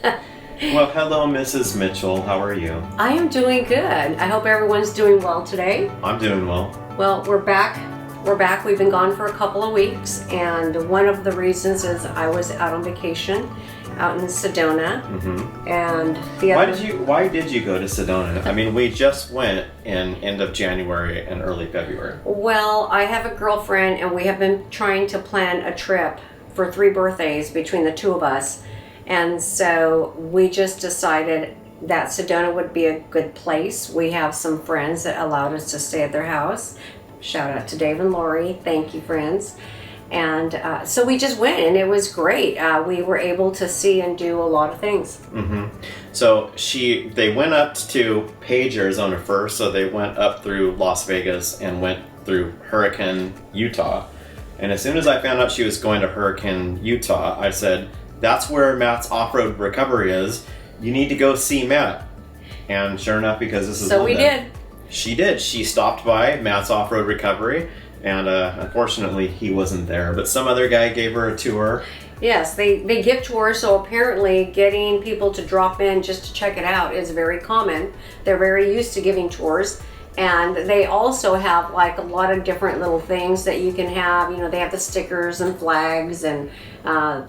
Well, hello, Mrs. Mitchell. How are you? I am doing good. I hope everyone's doing well today. I'm doing well. Well, we're back. We've been gone for a couple of weeks, and one of the reasons is I was out on vacation out in Sedona. Mm-hmm. And the other... Why did you go to Sedona? I mean, we just went in end of January and early February. Well, I have a girlfriend, and we have been trying to plan a trip for 3 birthdays between the two of us. And so we just decided that Sedona would be a good place. We have some friends that allowed us to stay at their house. Shout out to Dave and Lori. Thank you, friends. And so we just went, and it was great. We were able to see and do a lot of things. Mm-hmm. So they went up to Page, Arizona first. So they went up through Las Vegas and went through Hurricane, Utah. And as soon as I found out she was going to Hurricane, Utah, I said, that's where Matt's Offroad Recovery is. You need to go see Matt. And sure enough, because this is So Linda, we did. She did. She stopped by Matt's Offroad Recovery, and unfortunately he wasn't there. But some other guy gave her a tour. Yes, they give tours, so apparently getting people to drop in just to check it out is very common. They're very used to giving tours. And they also have like a lot of different little things that you can have. You know, they have the stickers and flags and...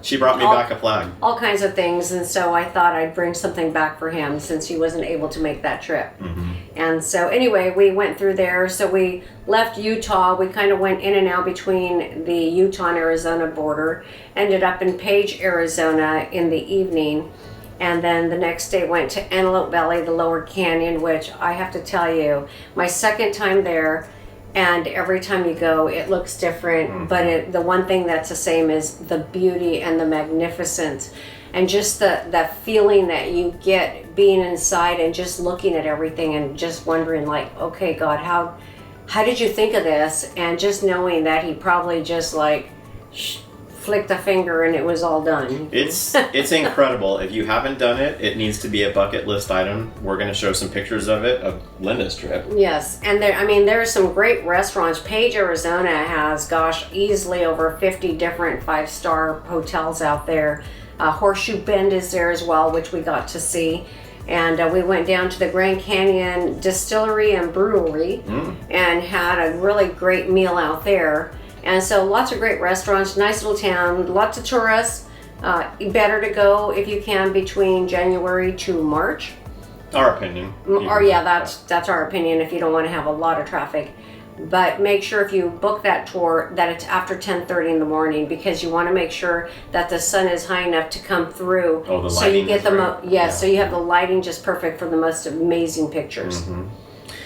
she brought me back a flag. All kinds of things. And so I thought I'd bring something back for him since he wasn't able to make that trip. Mm-hmm. And so anyway, we went through there. So we left Utah. We kind of went in and out between the Utah and Arizona border. Ended up in Page, Arizona in the evening. And then the next day went to Antelope Valley, the Lower Canyon, which I have to tell you, my second time there, and every time you go, it looks different. Mm-hmm. But the one thing that's the same is the beauty and the magnificence, and just the feeling that you get being inside and just looking at everything and just wondering, like, okay, God, how did you think of this? And just knowing that He probably just like flicked a finger and it was all done. It's incredible. If you haven't done it, it needs to be a bucket list item. We're going to show some pictures of it, of Linda's trip. Yes, and there are some great restaurants. Page, Arizona has, easily over 50 different 5-star hotels out there. Horseshoe Bend is there as well, which we got to see. And we went down to the Grand Canyon Distillery and Brewery and had a really great meal out there. And so lots of great restaurants, nice little town, lots of tourists. Better to go if you can between January to March. Our opinion. Or yeah, that's our opinion if you don't want to have a lot of traffic. But make sure if you book that tour that it's after 10:30 in the morning, because you want to make sure that the sun is high enough to come through. Oh, the lighting so you get is right. Yeah, so you have the lighting just perfect for the most amazing pictures. Mm-hmm.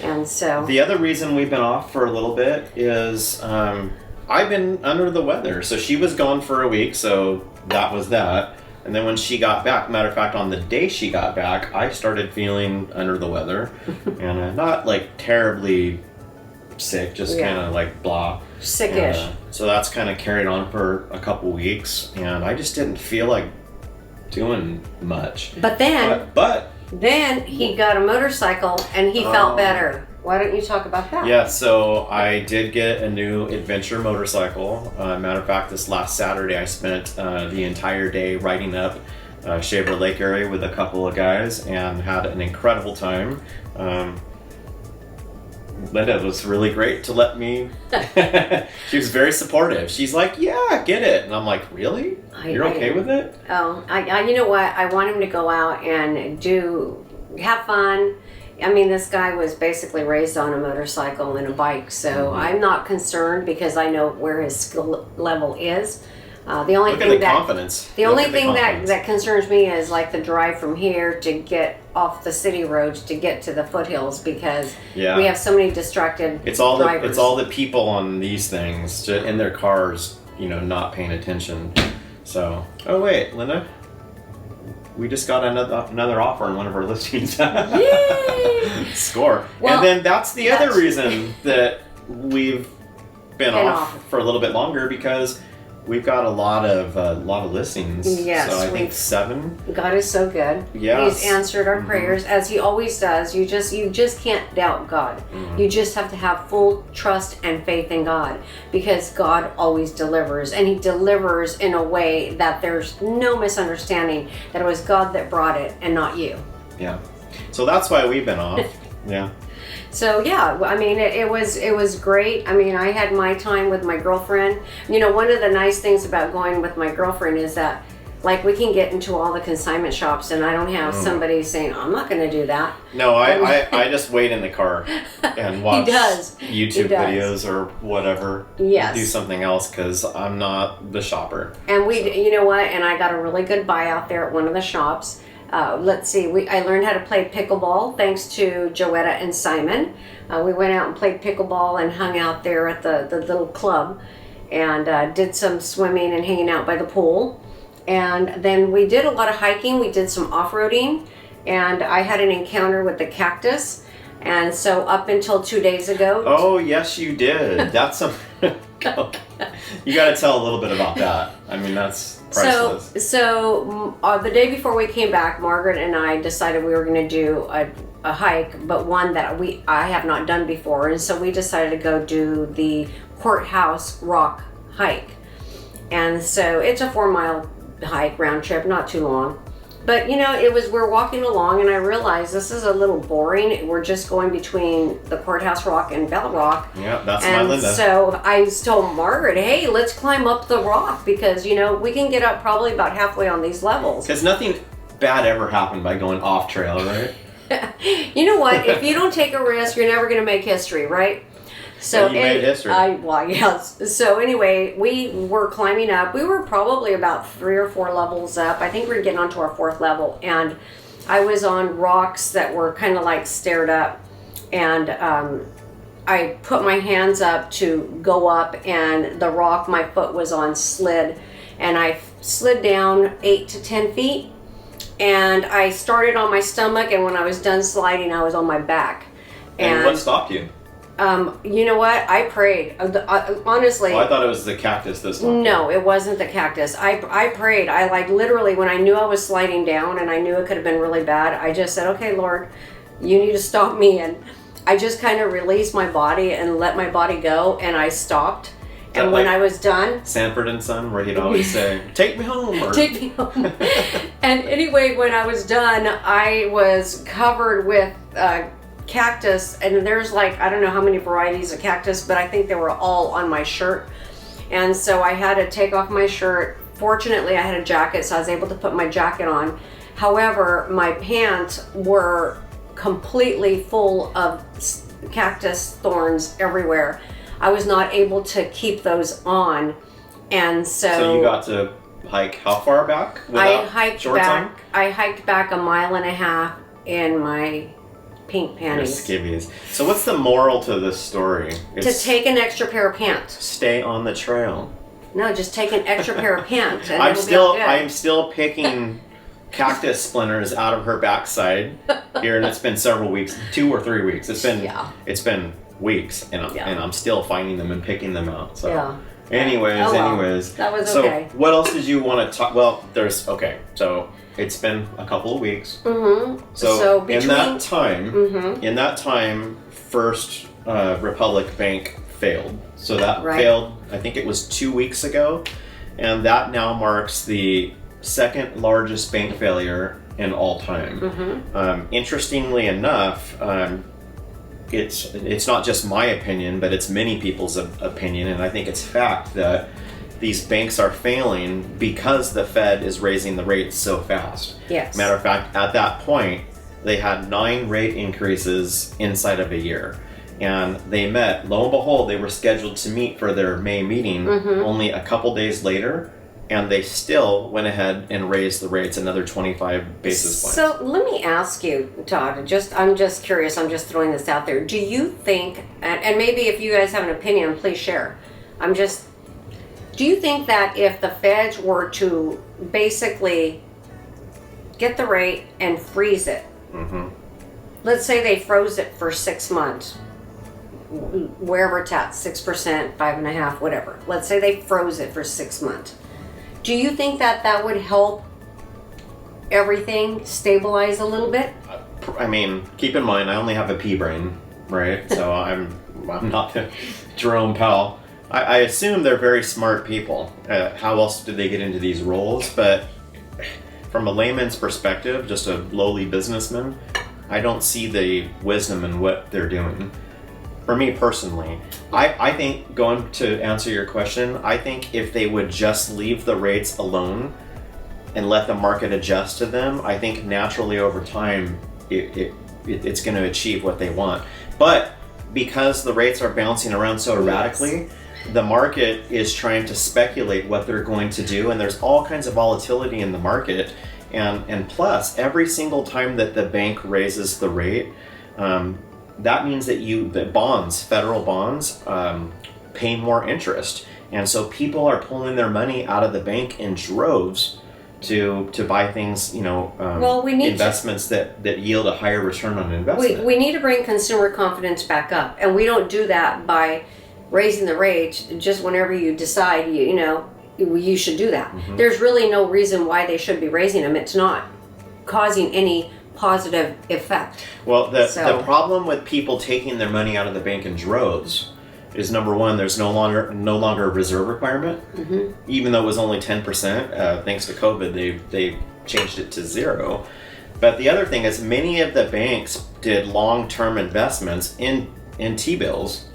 And so the other reason we've been off for a little bit is I've been under the weather. So she was gone for a week, so that was that. And then when she got back, matter of fact, on the day she got back, I started feeling under the weather. And not like terribly sick, just kind of like blah. Sickish. So that's kind of carried on for a couple weeks. And I just didn't feel like doing much. But then he got a motorcycle and he felt better. Why don't you talk about that? Yeah, so I did get a new adventure motorcycle. Matter of fact, this last Saturday I spent the entire day riding up Shaver Lake area with a couple of guys and had an incredible time. Linda was really great to let me. She was very supportive. She's like, yeah, get it. And I'm like, really? You're okay with it? Oh, you know what? I want him to go out and have fun. I mean, this guy was basically raised on a motorcycle and a bike, so I'm not concerned because I know where his skill level is. The only thing that concerns me is like the drive from here to get off the city roads to get to the foothills, because we have so many distracted drivers. It's all the people on these things in their cars, not paying attention. So, oh wait, Linda. We just got another offer on one of our listings. Yay! Score. Well, and then that's the other reason that we've been off for a little bit longer, because we've got a lot of listings. Yes, so I think 7. God is so good. Yes. He's answered our prayers as He always does. You just can't doubt God. You just have to have full trust and faith in God, because God always delivers, and He delivers in a way that there's no misunderstanding that it was God that brought it and not you. Yeah. So that's why we've been off. Yeah. So yeah, I mean, it was great. I mean, I had my time with my girlfriend. You know, one of the nice things about going with my girlfriend is that, like, we can get into all the consignment shops, and I don't have somebody saying, I'm not going to do that. No, I just wait in the car and watch YouTube videos or whatever. Yes. Do something else, because I'm not the shopper. And you know what? And I got a really good buy out there at one of the shops. Let's see, I learned how to play pickleball thanks to Joetta and Simon. We went out and played pickleball and hung out there at the little club, and did some swimming and hanging out by the pool. And then we did a lot of hiking. We did some off-roading, and I had an encounter with the cactus. And so up until 2 days ago... Oh, yes, you did. That's some... You got to tell a little bit about that. I mean, that's priceless. So the day before we came back, Margaret and I decided we were going to do a hike, but one that I have not done before. And so we decided to go do the Courthouse Rock hike. And so it's a 4-mile hike round trip, not too long. But you know, we're walking along, and I realized this is a little boring. We're just going between the Courthouse Rock and Bell Rock. Yeah, that's my Linda. And so I told Margaret, hey, let's climb up the rock, because you know, we can get up probably about halfway on these levels. Because nothing bad ever happened by going off trail, right? You know what? If you don't take a risk, you're never going to make history, right? So you made history. Yes. So anyway, we were climbing up. We were probably about 3 or 4 levels up. I think we were getting onto our 4th level, and I was on rocks that were kind of like stared up, and I put my hands up to go up, and the rock my foot was on slid, and I slid down 8 to 10 feet, and I started on my stomach, and when I was done sliding, I was on my back. And what stopped you? You know what? I prayed. Honestly. Well, I thought it was the cactus this time. No, it wasn't the cactus. I prayed. I literally, when I knew I was sliding down and I knew it could have been really bad, I just said, okay, Lord, you need to stop me. And I just kind of released my body and let my body go, and I stopped. And when I was done... Sanford and Son, where he'd always say, take me home. Or... Take me home. And anyway, when I was done, I was covered with... cactus, and there's like, I don't know how many varieties of cactus, but I think they were all on my shirt. And so I had to take off my shirt. Fortunately, I had a jacket, so I was able to put my jacket on. However, my pants were completely full of cactus thorns everywhere. I was not able to keep those on, and so you got to hike how far back? I hiked back 1.5 miles in my pink panties. Skivvies. So what's the moral to this story? To take an extra pair of pants. Stay on the trail. No, just take an extra pair of pants. And I'm still picking cactus splinters out of her backside here, and it's been several weeks, 2 or 3 weeks. It's been weeks, and I'm still finding them and picking them out. So anyways, that was okay. So what else did you want to talk? Well, so it's been a couple of weeks. Mm-hmm. So in that time, First Republic Bank failed. So that failed, I think it was 2 weeks ago, and that now marks the 2nd largest bank failure in all time. Mm-hmm. Interestingly enough, it's not just my opinion, but it's many people's opinion, and I think it's fact that these banks are failing because the Fed is raising the rates so fast. Yes. Matter of fact, at that point, they had 9 rate increases inside of a year. And they met, lo and behold, they were scheduled to meet for their May meeting only a couple days later, and they still went ahead and raised the rates another 25 basis points. So let me ask you, Todd, I'm just curious, I'm just throwing this out there. Do you think, and maybe if you guys have an opinion, please share. Do you think that if the feds were to basically get the rate and freeze it, let's say they froze it for 6 months, wherever it's at, 6%, 5.5%, whatever. Let's say they froze it for 6 months. Do you think that would help everything stabilize a little bit? I mean, keep in mind, I only have a pea brain, right? So I'm not Jerome Powell. I assume they're very smart people. How else did they get into these roles? But from a layman's perspective, just a lowly businessman, I don't see the wisdom in what they're doing. For me personally, I think, going to answer your question, I think if they would just leave the rates alone and let the market adjust to them, I think naturally over time it's going to achieve what they want. But because the rates are bouncing around so erratically, the market is trying to speculate what they're going to do, and there's all kinds of volatility in the market. And plus, every single time that the bank raises the rate, that means that federal bonds, pay more interest. And so people are pulling their money out of the bank in droves to buy things, investments that yield a higher return on investment. We need to bring consumer confidence back up, and we don't do that by raising the rates just whenever you decide you should do that. Mm-hmm. There's really no reason why they should be raising them. It's not causing any positive effect. Well, the problem with people taking their money out of the bank in droves is, number one, there's no longer a reserve requirement. Mm-hmm. Even though it was only 10%, thanks to COVID, they changed it to 0. But the other thing is, many of the banks did long-term investments in T-bills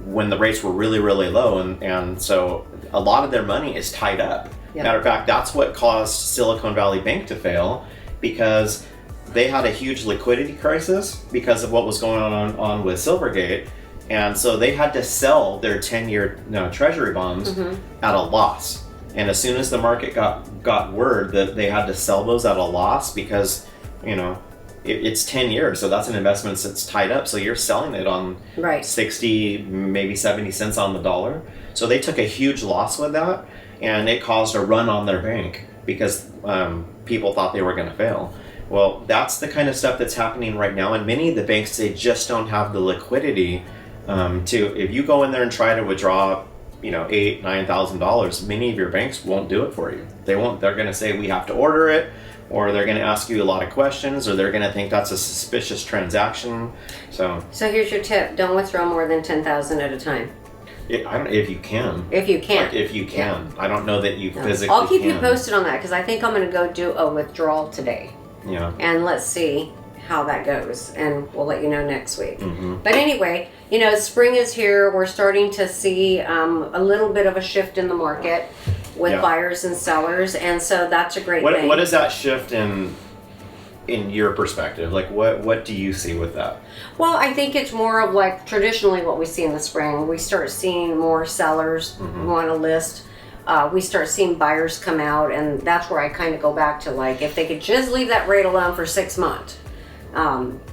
when the rates were really, really low, and so a lot of their money is tied up. Yep. Matter of fact, that's what caused Silicon Valley Bank to fail, because they had a huge liquidity crisis because of what was going on with Silvergate, and so they had to sell their 10-year treasury bonds at a loss. And as soon as the market got word that they had to sell those at a loss, because it's 10 years, so that's an investment that's tied up, so you're selling it on 60, maybe 70 cents on the dollar. So they took a huge loss with that, and it caused a run on their bank because people thought they were going to fail. Well, that's the kind of stuff that's happening right now, and many of the banks, they just don't have the liquidity if you go in there and try to withdraw $8,000, $9,000, many of your banks won't do it for you. They won't. They're going to say we have to order it, or they're going to ask you a lot of questions, or they're going to think that's a suspicious transaction. So here's your tip: don't withdraw more than $10,000 at a time. If you can. If you can. Yeah. I don't know that you physically I'll keep can. you posted on that, because I think I'm going to go do a withdrawal today. Yeah. And let's see how that goes, and we'll let you know next week. Mm-hmm. But anyway, spring is here. We're starting to see a little bit of a shift in the market with buyers and sellers, and so that's a great thing. What is that shift in your perspective? Like, what do you see with that? Well, I think it's more of like traditionally what we see in the spring. We start seeing more sellers want to list. We start seeing buyers come out, and that's where I kind of go back to, like, if they could just leave that rate alone for 6 months,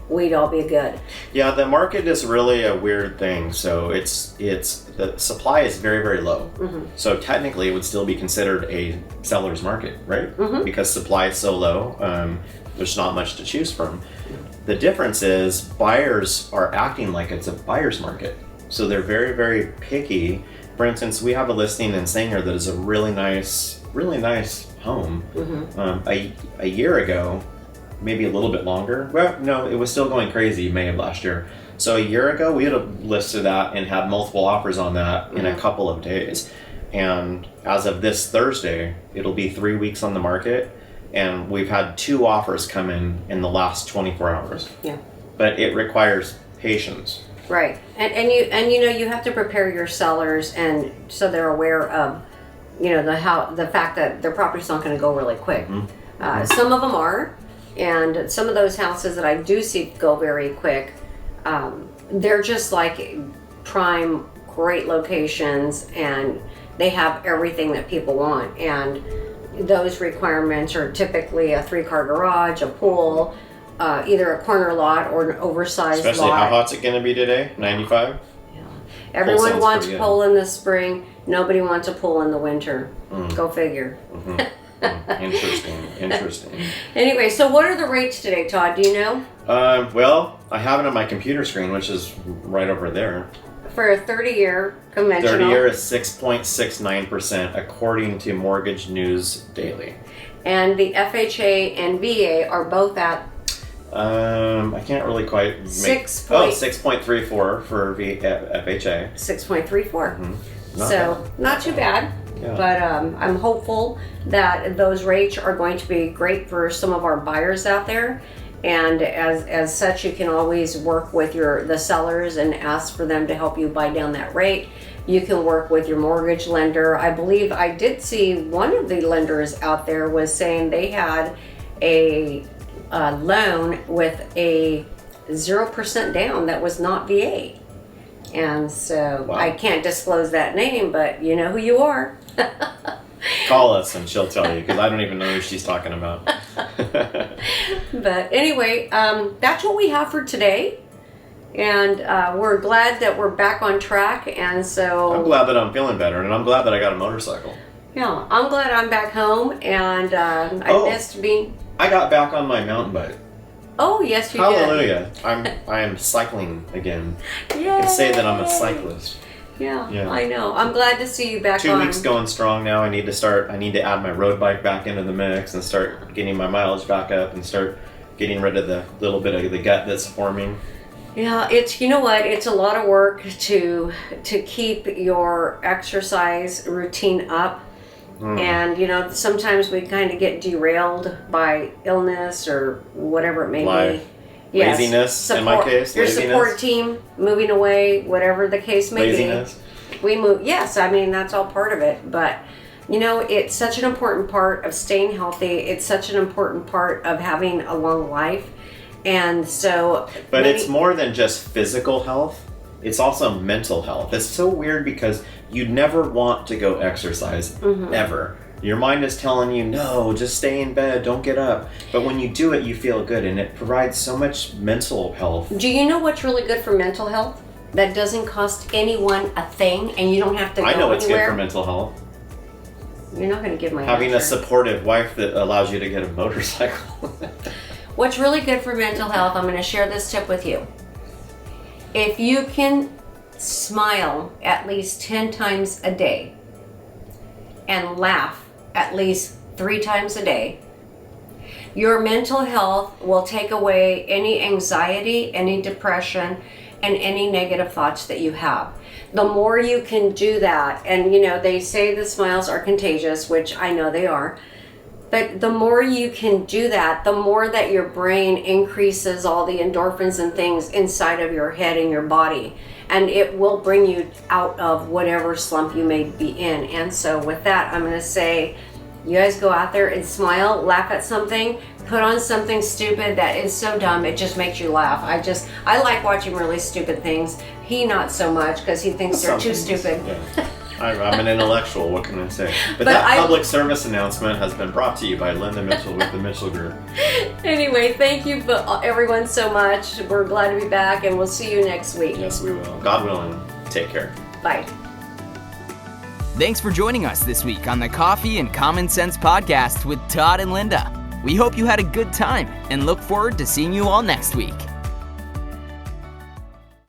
we'd all be good. Yeah, the market is really a weird thing. So it's the supply is very, very low. Mm-hmm. So technically, it would still be considered a seller's market, right? Mm-hmm. Because supply is so low, there's not much to choose from. The difference is buyers are acting like it's a buyer's market. So they're very, very picky. For instance, we have a listing in Sanger that is a really nice home. Mm-hmm. A year ago, maybe a little bit longer. Well, no, it was still going crazy May of last year. So a year ago, we had listed that and had multiple offers on that in a couple of days. And as of this Thursday, it'll be 3 weeks on the market, and we've had 2 offers come in the last 24 hours. Yeah. But it requires patience. Right, and you have to prepare your sellers, and so they're aware of the fact that their property's not going to go really quick. Mm-hmm. Some of them are, and some of those houses that I do see go very quick, they're just like prime, great locations, and they have everything that people want. And those requirements are typically a 3-car garage, a pool. Either a corner lot or an oversized lot. Especially, how hot's it going to be today? 95? Yeah. Everyone wants a pool in the spring. Nobody wants a pool in the winter. Go figure. Mm-hmm. Interesting. Anyway, so what are the rates today, Todd? Do you know? Well, I have it on my computer screen, which is right over there. For a 30-year conventional. 30-year is 6.69% according to Mortgage News Daily. And the FHA and VA are both at I can't really quite make... 6.34 for FHA. 6.34. Mm-hmm. Not too bad. Yeah. But I'm hopeful that those rates are going to be great for some of our buyers out there. And as such, you can always work with the sellers and ask for them to help you buy down that rate. You can work with your mortgage lender. I believe I did see one of the lenders out there was saying they had a loan with a 0% down that was not VA. And so I can't disclose that name, but you know who you are. Call us and she'll tell you, because I don't even know who she's talking about. But anyway, that's what we have for today. And we're glad that we're back on track. And so I'm glad that I'm feeling better, and I'm glad that I got a motorcycle. Yeah, I'm glad I'm back home, and I missed being... I got back on my mountain bike. Oh, yes, you Hallelujah. did. I am cycling again. Yay. I can say that I'm a cyclist. Yeah, I know. I'm glad to see you back 2 weeks going strong now. I need to add my road bike back into the mix and start getting my mileage back up and start getting rid of the little bit of the gut that's forming. Yeah, you know what? It's a lot of work to keep your exercise routine up. And, you know, sometimes we kind of get derailed by illness or whatever it may be. Yes. Laziness, in my case. Your support team moving away, whatever the case may be. We move. Yes, I mean, that's all part of it. But, you know, it's such an important part of staying healthy. It's such an important part of having a long life. And so... But it's more than just physical health. It's also mental health. It's so weird because you never want to go exercise, ever. Your mind is telling you, no, just stay in bed, don't get up. But when you do it, you feel good, and it provides so much mental health. Do you know what's really good for mental health? That doesn't cost anyone a thing, and you don't have to go anywhere. I know what's good for mental health. You're not going to give my Having answer. a supportive wife that allows you to get a motorcycle. What's really good for mental health, I'm going to share this tip with you. If you can smile at least 10 times a day and laugh at least 3 times a day, your mental health will take away any anxiety, any depression, and any negative thoughts that you have. The more you can do that, and you know, they say the smiles are contagious, which I know they are, but the more you can do that, the more that your brain increases all the endorphins and things inside of your head and your body. And it will bring you out of whatever slump you may be in. And so with that, I'm going to say, you guys go out there and smile, laugh at something, put on something stupid that is so dumb, it just makes you laugh. I like watching really stupid things. He not so much, because he thinks they're too stupid. Yeah. I'm an intellectual, what can I say? But that public service announcement has been brought to you by Linda Mitchell with the Mitchell Group. Anyway, thank you everyone so much. We're glad to be back, and we'll see you next week. Yes, we will. God willing. Take care. Bye. Thanks for joining us this week on the Coffee and Common Sense podcast with Todd and Linda. We hope you had a good time and look forward to seeing you all next week.